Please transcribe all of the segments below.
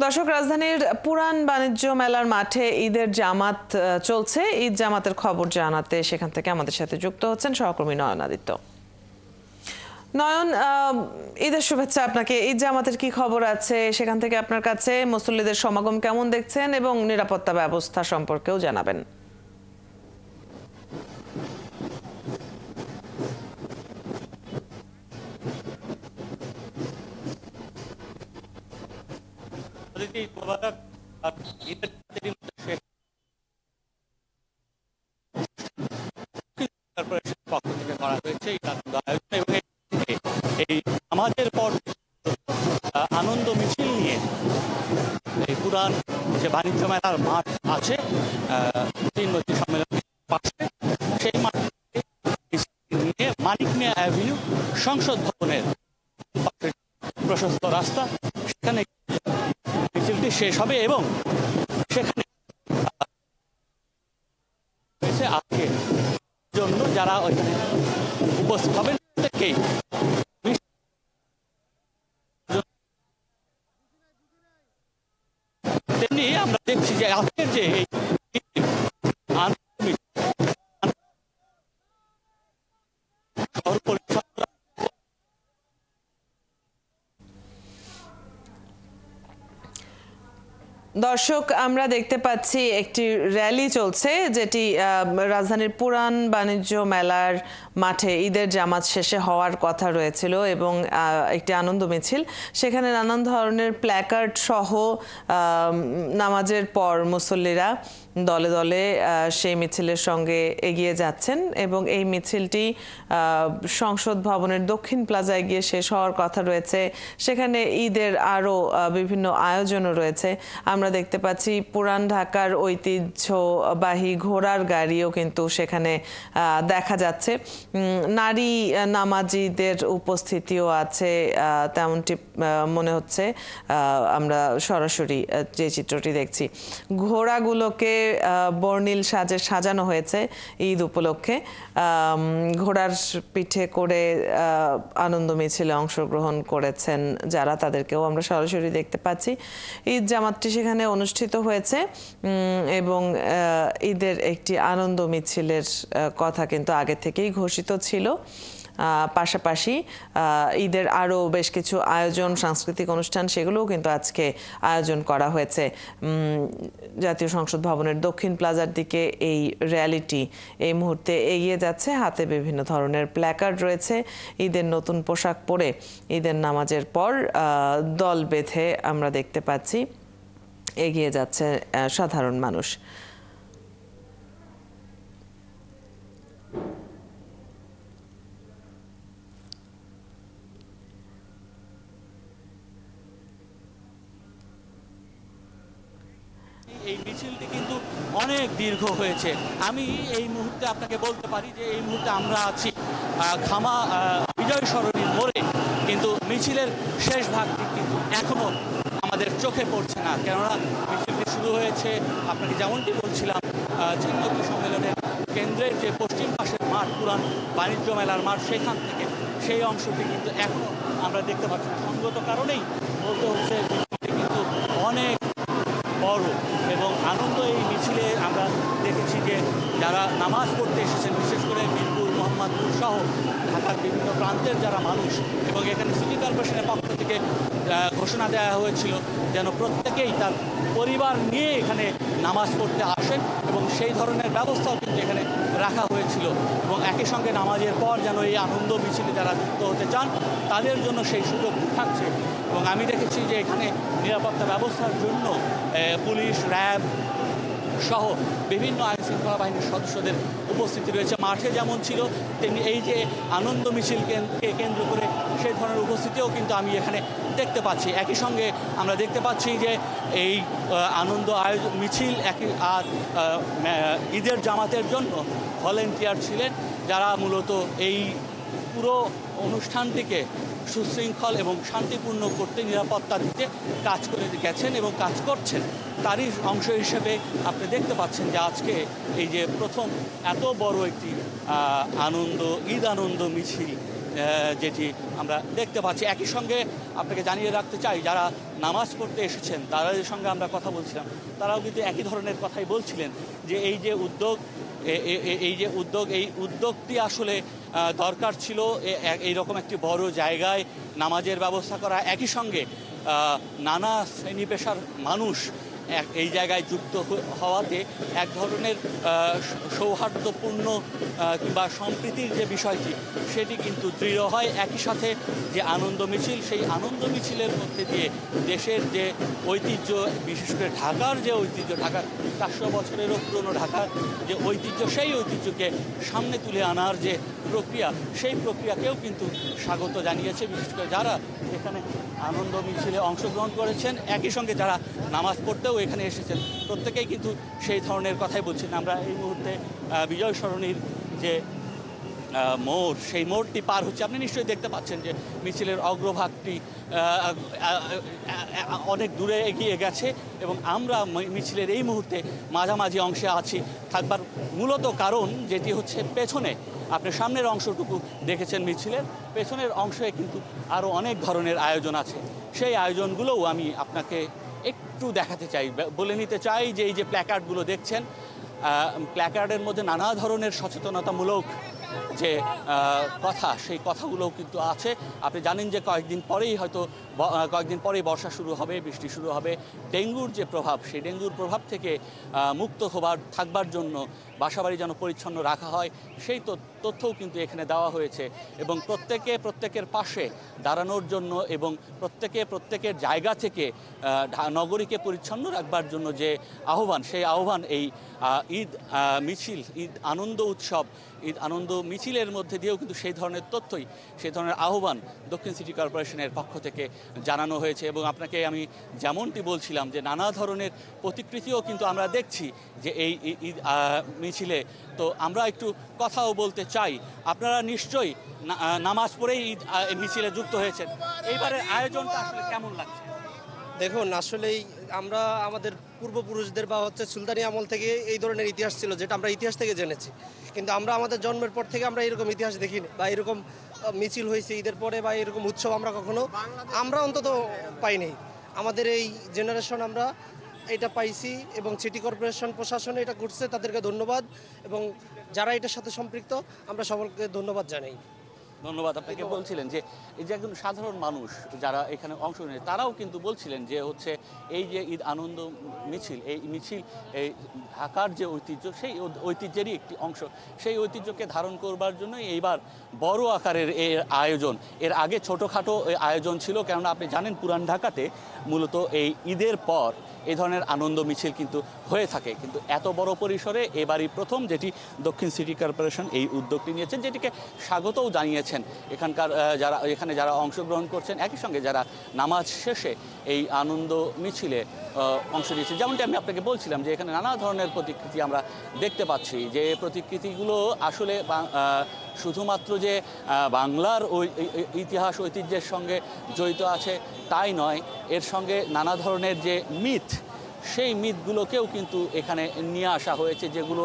দর্শক, রাজধানীর পুরান বাণিজ্য মেলার মাঠে ঈদের জামাত চলছে। ঈদ জামাতের খবর জানাতে সেখান থেকে আমাদের সাথে যুক্ত হচ্ছেন সহকর্মী নয়ন আদিত্য। নয়ন, ঈদের শুভেচ্ছা আপনাকে। ঈদ জামাতের কি খবর আছে সেখান থেকে আপনার কাছে? মুসল্লিদের সমাগম কেমন দেখছেন এবং নিরাপত্তা ব্যবস্থা সম্পর্কেও জানাবেন। পক্ষ থেকে করা হয়েছে এই আমাদের পর আনন্দ মিছিল নিয়ে এই পুরান যে বাণিজ্য মেলার মাঠ আছে তিনমতী সম্মেলনের পাশে, সেই মাঠ নিয়ে মানিক মিয়া অ্যাভিনিউ সংসদ ভবনের প্রশস্ত রাস্তা, সেখানে মিছিলটি শেষ হবে এবং সেখানে আজকে জন্য যারা ওইখানে উপস্থিত হবেন প্রত্যেককেই তেমনি আমরা দেখছি যে আজকের যে দর্শক, আমরা দেখতে পাচ্ছি একটি র্যালি চলছে, যেটি রাজধানীর পুরান বাণিজ্য মেলার মাঠে ঈদের জামাত শেষে হওয়ার কথা রয়েছিল এবং একটি আনন্দ মিছিল। সেখানে নানান ধরনের প্ল্যাকার্ড সহ নামাজের পর মুসল্লিরা দলে দলে সেই মিছিলের সঙ্গে এগিয়ে যাচ্ছেন এবং এই মিছিলটি সংসদ ভবনের দক্ষিণ প্লাজায় গিয়ে শেষ হওয়ার কথা রয়েছে। সেখানে ঈদের আরও বিভিন্ন আয়োজনও রয়েছে। আমরা দেখতে পাচ্ছি পুরান ঢাকার ঐতিহ্যবাহী ঘোড়ার গাড়িও কিন্তু সেখানে দেখা যাচ্ছে। নারী নামাজিদের উপস্থিতিও আছে তেমনটি মনে হচ্ছে। আমরা সরাসরি যে চিত্রটি দেখছি, ঘোড়াগুলোকে বর্ণিল সাজে সাজানো হয়েছে ঈদ উপলক্ষে। ঘোড়ার পিঠে করে আনন্দ মিছিলে অংশগ্রহণ করেছেন যারা, তাদেরকেও আমরা সরাসরি দেখতে পাচ্ছি। ঈদ জামাতটি সেখানে অনুষ্ঠিত হয়েছে এবং ঈদের একটি আনন্দ মিছিলের কথা কিন্তু আগে থেকেই ঘোষিত ছিল। পাশাপাশি ঈদের আরও বেশ কিছু আয়োজন, সাংস্কৃতিক অনুষ্ঠান, সেগুলোও কিন্তু আজকে আয়োজন করা হয়েছে। জাতীয় সংসদ ভবনের দক্ষিণ প্লাজার দিকে এই র্যালিটি এই মুহূর্তে এগিয়ে যাচ্ছে। হাতে বিভিন্ন ধরনের প্ল্যাকার্ড রয়েছে। ঈদের নতুন পোশাক পরে ঈদের নামাজের পর দল বেঁধে আমরা দেখতে পাচ্ছি এগিয়ে যাচ্ছে সাধারণ মানুষ। এই মিছিলটি কিন্তু অনেক দীর্ঘ হয়েছে। আমি এই মুহূর্তে আপনাকে বলতে পারি যে এই মুহূর্তে আমরা আছি খামা বিজয় সরণির মোড়ে, কিন্তু মিছিলের শেষ ভাগটি কিন্তু এখনো আমাদের চোখে পড়ছে না। কেননা মিছিলটি শুরু হয়েছে, আপনাকে যেমনটি বলছিলাম, চিহ্নতি সম্মেলনের কেন্দ্রের যে পশ্চিম পাশের মাঠ, পুরান বাণিজ্য মেলার মাঠ, সেখান থেকে সেই অংশটি কিন্তু এখনো আমরা দেখতে পাচ্ছি না। সঙ্গত কারণেই বলতে হচ্ছে মিছিলটি কিন্তু অনেক বড় এবং আনন্দ। এই মিছিলে আমরা দেখেছি যে যারা নামাজ পড়তে এসেছেন, বিশেষ করে মিরপুর, মোহাম্মদপুর সহ ঢাকার বিভিন্ন প্রান্তের যারা মানুষ, এবং এখানে সিটি কর্পোরেশনের পক্ষ থেকে ঘোষণা দেওয়া হয়েছিল যেন প্রত্যেকেই তার পরিবার নিয়ে এখানে নামাজ পড়তে আসেন, এবং সেই ধরনের ব্যবস্থাও কিন্তু এখানে রাখা হয়েছিল। এবং একই সঙ্গে নামাজের পর যেন এই আনন্দ মিছিলে যারা যুক্ত হতে চান তাদের জন্য সেই সুযোগ থাকছে। এবং আমি দেখেছি যে এখানে নিরাপত্তা ব্যবস্থার জন্য পুলিশ, র্যাব সহ বিভিন্ন আইনশৃঙ্খলা বাহিনীর সদস্যদের উপস্থিতি রয়েছে। মাঠে যেমন ছিল তেমনি এই যে আনন্দ মিছিলকে কেন্দ্র করে সেই ধরনের উপস্থিতিও কিন্তু আমি এখানে দেখতে পাচ্ছি। একই সঙ্গে আমরা দেখতে পাচ্ছি যে এই আনন্দ মিছিল আর ঈদের জামাতের জন্য ভলেন্টিয়ার ছিলেন, যারা মূলত এই পুরো অনুষ্ঠানটিকে সুশৃঙ্খল এবং শান্তিপূর্ণ করতে, নিরাপত্তা দিতে কাজ করে গেছেন এবং কাজ করছেন। তারই অংশ হিসেবে আপনি দেখতে পাচ্ছেন যে আজকে এই যে প্রথম এত বড় একটি ঈদ আনন্দ মিছিল যেটি আমরা দেখতে পাচ্ছি। একই সঙ্গে আপনাকে জানিয়ে রাখতে চাই, যারা নামাজ পড়তে এসেছেন তাদের সঙ্গে আমরা কথা বলছিলাম, তারাও কিন্তু একই ধরনের কথাই বলছিলেন যে এই যে উদ্যোগ এই উদ্যোগটি আসলে দরকার ছিল এইরকম একটি বড় জায়গায় নামাজের ব্যবস্থা করা, একই সঙ্গে নানা শ্রেণী পেশার মানুষ এই জায়গায় যুক্ত হওয়াতে এক ধরনের সৌহার্দ্যপূর্ণ কিংবা সম্প্রীতির যে বিষয়টি সেটি কিন্তু দৃঢ় হয়। একই সাথে যে আনন্দ মিছিল, সেই আনন্দ মিছিলের মধ্যে দিয়ে দেশের যে ঐতিহ্য, বিশেষ করে ঢাকার যে ঐতিহ্য, ঢাকার 400 বছরেরও পুরনো ঢাকার যে ঐতিহ্য, সেই ঐতিহ্যকে সামনে তুলে আনার যে প্রক্রিয়া, সেই প্রক্রিয়াকেও কিন্তু স্বাগত জানিয়েছে বিশেষ করে যারা এখানে আনন্দ মিছিলে অংশগ্রহণ করেছেন, একই সঙ্গে যারা নামাজ পড়তেও এখানে এসেছেন, প্রত্যেকেই কিন্তু সেই ধরনের কথাই বলছেন। আমরা এই মুহূর্তে বিজয় সরণির যে মোড়, সেই মোড়টি পার হচ্ছে। আপনি নিশ্চয়ই দেখতে পাচ্ছেন যে মিছিলের অগ্রভাগটি অনেক দূরে এগিয়ে গেছে এবং আমরা মিছিলের এই মুহূর্তে মাঝামাঝি অংশে আছি থাকবার মূলত কারণ যেটি হচ্ছে পেছনে, আপনি সামনের অংশটুকু দেখেছেন, মিছিলের পেছনের অংশে কিন্তু আরও অনেক ধরনের আয়োজন আছে। সেই আয়োজনগুলোও আমি আপনাকে একটু দেখাতে চাই, বলে নিতে চাই যে এই যে প্ল্যাকার্ডগুলো দেখছেন, প্ল্যাকার্ডের মধ্যে নানা ধরনের সচেতনতামূলক যে কথা, সেই কথাগুলোও কিন্তু আছে। আপনি জানেন যে কয়েকদিন পরেই বর্ষা শুরু হবে, বৃষ্টি শুরু হবে। ডেঙ্গুর যে প্রভাব, সেই ডেঙ্গুর প্রভাব থেকে মুক্ত থাকবার জন্য বাসাবাড়ি যেন পরিচ্ছন্ন রাখা হয়, সেই তথ্যও কিন্তু এখানে দেওয়া হয়েছে এবং প্রত্যেকের পাশে দাঁড়ানোর জন্য এবং প্রত্যেকের জায়গা থেকে নগরীকে পরিচ্ছন্ন রাখবার জন্য যে আহ্বান, সেই আহ্বান এই ঈদ মিছিল, ঈদ আনন্দ উৎসব, ঈদ আনন্দ মিছিলের মধ্যে দিয়েও কিন্তু সেই ধরনের তথ্যই, সেই ধরনের আহ্বান দক্ষিণ সিটি কর্পোরেশনের পক্ষ থেকে জানানো হয়েছে। এবং আপনাকে আমি যেমনটি বলছিলাম যে নানা ধরনের প্রতিকৃতিও কিন্তু আমরা দেখছি যে এই ঈদ মিছিলে। তো আমরা একটু কথাও বলতে চাই, আপনারা নিশ্চয়ই নামাজ পড়েই ঈদ মিছিলে যুক্ত হয়েছেন, এইবারের আয়োজনটা আসলে কেমন লাগছে? দেখুন, আসলেই আমরা আমাদের পূর্বপুরুষদের বা সুলতানি আমল থেকে এই ধরনের ইতিহাস ছিল, যেটা আমরা ইতিহাস থেকে জেনেছি, কিন্তু আমরা আমাদের জন্মের পর থেকে আমরা এরকম ইতিহাস দেখিনি বা এরকম মিছিল হয়েছে ঈদের পরে বা এরকম উৎসব আমরা অন্তত পাইনি। আমাদের এই জেনারেশন আমরা এটা পাইছি এবং সিটি কর্পোরেশন প্রশাসন এটা করছে, তাদেরকে ধন্যবাদ, এবং যারা এটার সাথে সম্পৃক্ত আমরা সকলকে ধন্যবাদ জানাই। ধন্যবাদ। আপনাকে বলছিলেন যে এই যে একজন সাধারণ মানুষ যারা এখানে অংশ নেয়, তারাও কিন্তু বলছিলেন যে হচ্ছে এই যে ঈদ আনন্দ মিছিল, এই মিছিল এই ঢাকার যে ঐতিহ্য, সেই ঐতিহ্যেরই একটি অংশ। সেই ঐতিহ্যকে ধারণ করবার জন্যই এইবার বড় আকারের এর আয়োজন। এর আগে ছোটোখাটো আয়োজন ছিল, কেননা আপনি জানেন পুরান ঢাকাতে মূলত এই ঈদের পর এই ধরনের আনন্দ মিছিল কিন্তু হয়ে থাকে, কিন্তু এত বড় পরিসরে এবারই প্রথম যেটি দক্ষিণ সিটি কর্পোরেশন এই উদ্যোগটি নিয়েছেন, যেটিকে স্বাগতও জানিয়েছেন এখানকার এখানে যারা অংশগ্রহণ করছেন, একই সঙ্গে যারা নামাজ শেষে এই আনন্দ মিছিলে অংশ নিয়েছেন। যেমনটি আমি আপনাকে বলছিলাম যে এখানে নানা ধরনের প্রতিকৃতি আমরা দেখতে পাচ্ছি, যে প্রতিকৃতিগুলো আসলে শুধুমাত্র যে বাংলার ইতিহাস ঐতিহ্যের সঙ্গে জড়িত আছে তাই নয়, এর সঙ্গে নানা ধরনের যে মিথ, সেই মিথগুলোকেও কিন্তু এখানে নিয়ে আসা হয়েছে, যেগুলো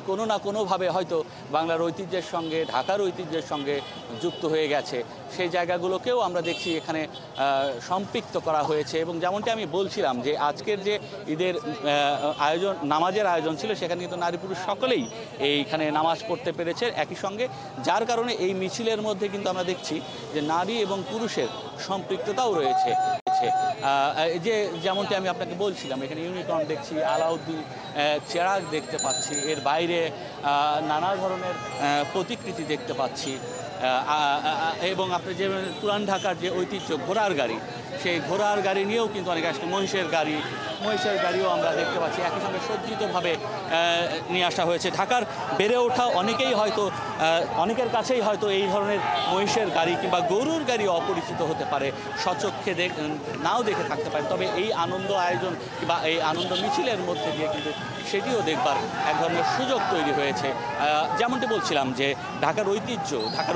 কোনো না কোনোভাবে হয়তো বাংলার ঐতিহ্যের সঙ্গে, ঢাকার ঐতিহ্যের সঙ্গে যুক্ত হয়ে গেছে। সেই জায়গাগুলোকেও আমরা দেখছি এখানে সম্পৃক্ত করা হয়েছে। এবং যেমনটি আমি বলছিলাম যে আজকের যে ঈদের আয়োজন, নামাজের আয়োজন ছিল, সেখানে কিন্তু নারী পুরুষ সকলেই এইখানে নামাজ পড়তে পেরেছে একই সঙ্গে, যার কারণে এই মিছিলের মধ্যে কিন্তু আমরা দেখছি যে নারী এবং পুরুষের সম্পৃক্ততাও রয়েছে। যে যেমনটি আমি আপনাকে বলছিলাম, এখানে ইউনিকর্ন দেখছি, আলাউদ্দিন চেরাগ দেখতে পাচ্ছি, এর বাইরে নানা ধরনের প্রতিকৃতি দেখতে পাচ্ছি, এবং আপনি যে পুরান ঢাকার যে ঐতিহ্য ঘোড়ার গাড়ি, সেই ঘোড়ার গাড়ি নিয়েও কিন্তু অনেক আসলে মহিষের গাড়িও আমরা দেখতে পাচ্ছি, একই সঙ্গে সজ্জিতভাবে নিয়ে আসা হয়েছে। ঢাকার বেড়ে ওঠা অনেকের কাছেই হয়তো এই ধরনের মহিষের গাড়ি কিংবা গরুর গাড়ি অপরিচিত হতে পারে, স্বচক্ষে নাও দেখে থাকতে পারে, তবে এই আনন্দ আয়োজন কিংবা এই আনন্দ মিছিলের মধ্যে দিয়ে কিন্তু সেটিও দেখবার এক ধরনের সুযোগ তৈরি হয়েছে। যেমনটি বলছিলাম যে ঢাকার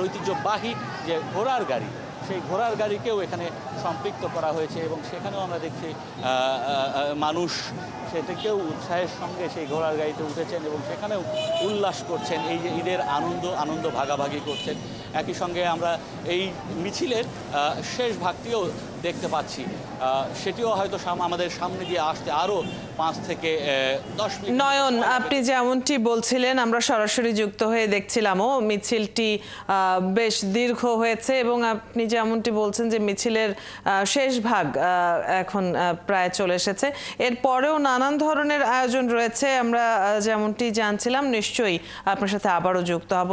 ঐতিহ্যবাহী যে ঘোড়ার গাড়ি, সেই ঘোড়ার গাড়িকেও এখানে সম্পৃক্ত করা হয়েছে এবং সেখানেও আমরা দেখছি মানুষ সেটাকেও উৎসাহের সঙ্গে সেই ঘোড়ার গাড়িতে উঠেছেন এবং সেখানেও উল্লাস করছেন, এই যে ঈদের আনন্দ ভাগাভাগি করছেন। একই সঙ্গে আমরা এই মিছিলের শেষ ভাগটিও দেখতে পাচ্ছি, সেটিও হয়তো আমাদের সামনে দিয়ে আসতে আরও 5 থেকে 10 মিনিট। নয়ন, আপনি যেমনটি বলছিলেন আমরা সরাসরি যুক্ত হয়ে দেখছিলামও মিছিলটি বেশ দীর্ঘ হয়েছে এবং আপনি যেমনটি বলছেন যে মিছিলের শেষ ভাগ এখন প্রায় চলে এসেছে। এরপরেও নানান ধরনের আয়োজন রয়েছে, আমরা যেমনটি জানছিলাম। নিশ্চয়ই আপনার সাথে আবারও যুক্ত হব।